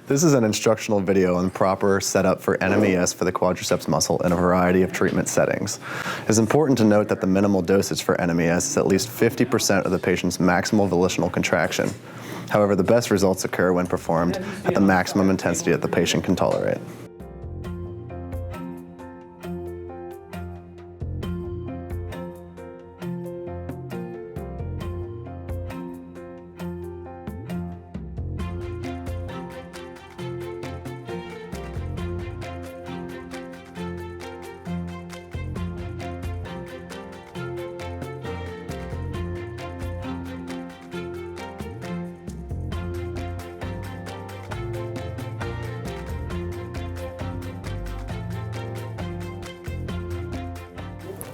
This is an instructional video on proper setup for NMES for the quadriceps muscle in a variety of treatment settings. It's important to note that the minimal dosage for NMES is at least 50% of the patient's maximal volitional contraction. However, the best results occur when performed at the maximum intensity that the patient can tolerate.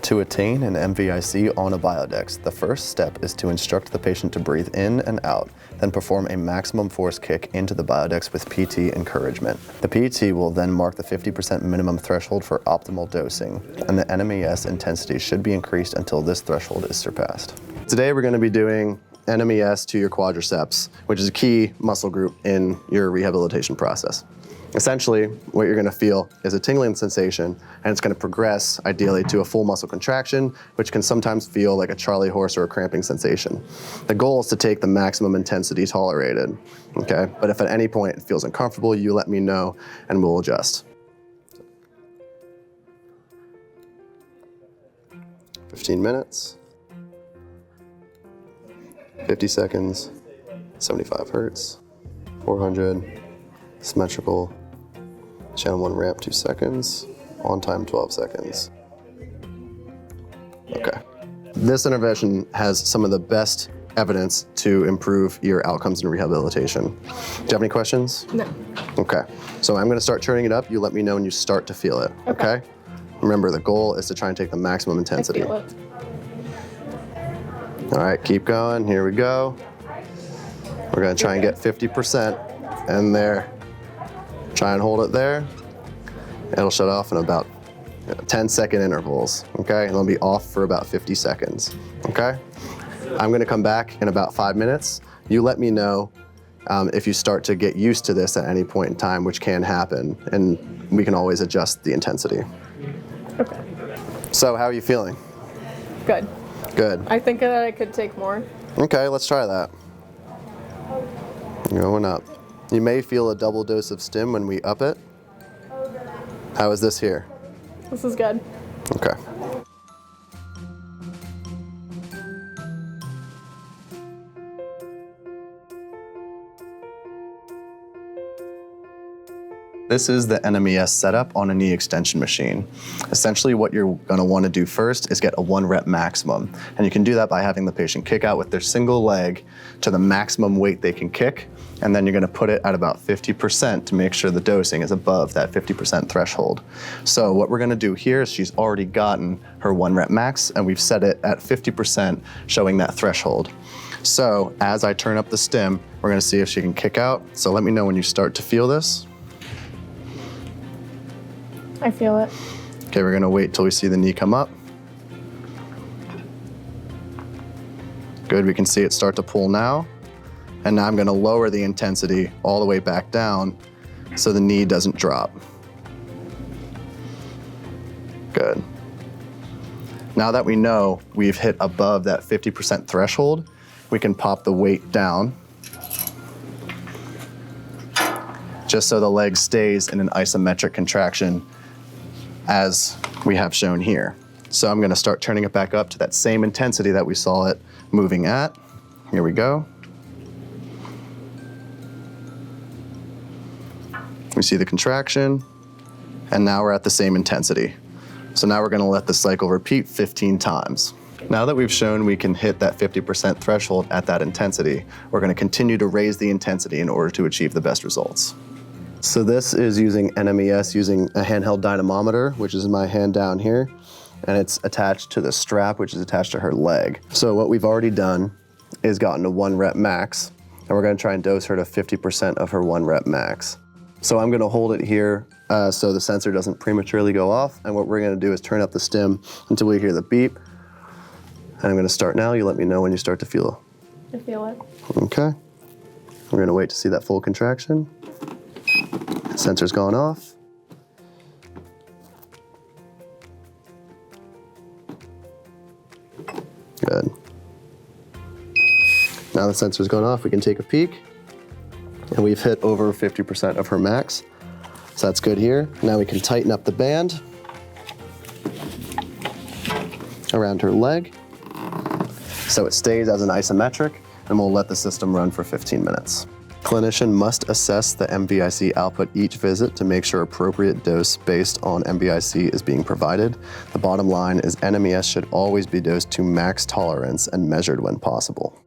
To attain an MVIC on a biodex, the first step is to instruct the patient to breathe in and out, then perform a maximum force kick into the biodex with PT encouragement. The PT will then mark the 50% minimum threshold for optimal dosing, and the NMES intensity should be increased until this threshold is surpassed. Today we're going to be doing NMES to your quadriceps, which is a key muscle group in your rehabilitation process. Essentially, what you're going to feel is a tingling sensation, and it's going to progress ideally to a full muscle contraction, which can sometimes feel like a Charlie horse or a cramping sensation. The goal is to take the maximum intensity tolerated, okay? But if at any point it feels uncomfortable, you let me know and we'll adjust. 15 minutes, 50 seconds, 75 hertz, 400, symmetrical, channel 1 ramp 2 seconds, on time 12 seconds. Okay. This intervention has some of the best evidence to improve your outcomes in rehabilitation. Do you have any questions? No. Okay. So I'm going to start turning it up. You let me know when you start to feel it. Okay? Remember, the goal is to try and take the maximum intensity. I feel it. All right, keep going. Here we go. We're going to try and get 50% and there. Try and hold it there. It'll shut off in about 10-second intervals, okay? And it'll be off for about 50 seconds, okay? I'm gonna come back in about 5 minutes. You let me know if you start to get used to this at any point in time, which can happen, and we can always adjust the intensity. Okay. So how are you feeling? Good. Good. I think that I could take more. Okay, let's try that. Going up. You may feel a double dose of stim when we up it. How is this here? This is good. Okay. This is the NMES setup on a knee extension machine. Essentially what you're gonna wanna do first is get a 1 rep maximum. And you can do that by having the patient kick out with their single leg to the maximum weight they can kick. And then you're gonna put it at about 50% to make sure the dosing is above that 50% threshold. So what we're gonna do here is she's already gotten her 1 rep max and we've set it at 50%, showing that threshold. So as I turn up the stim, we're gonna see if she can kick out. So let me know when you start to feel this. I feel it. Okay, we're gonna wait till we see the knee come up. Good, we can see it start to pull now. And now I'm gonna lower the intensity all the way back down so the knee doesn't drop. Good. Now that we know we've hit above that 50% threshold, we can pop the weight down just so the leg stays in an isometric contraction as we have shown here. So I'm gonna start turning it back up to that same intensity that we saw it moving at. Here we go. We see the contraction, and now we're at the same intensity. So now we're gonna let the cycle repeat 15 times. Now that we've shown we can hit that 50% threshold at that intensity, we're gonna continue to raise the intensity in order to achieve the best results. So this is using NMES using a handheld dynamometer, which is in my hand down here, and it's attached to the strap, which is attached to her leg. So what we've already done is gotten a 1 rep max, and we're gonna try and dose her to 50% of her 1 rep max. So I'm gonna hold it here so the sensor doesn't prematurely go off, and what we're gonna do is turn up the stim until we hear the beep. And I'm gonna start now. You let me know when you start to feel. I feel it. Okay. We're gonna wait to see that full contraction. Sensor's gone off. Good. Now the sensor's gone off, we can take a peek. And we've hit over 50% of her max. So that's good here. Now we can tighten up the band around her leg so it stays as an isometric, and we'll let the system run for 15 minutes. Clinician must assess the MVIC output each visit to make sure appropriate dose based on MVIC is being provided. The bottom line is NMES should always be dosed to max tolerance and measured when possible.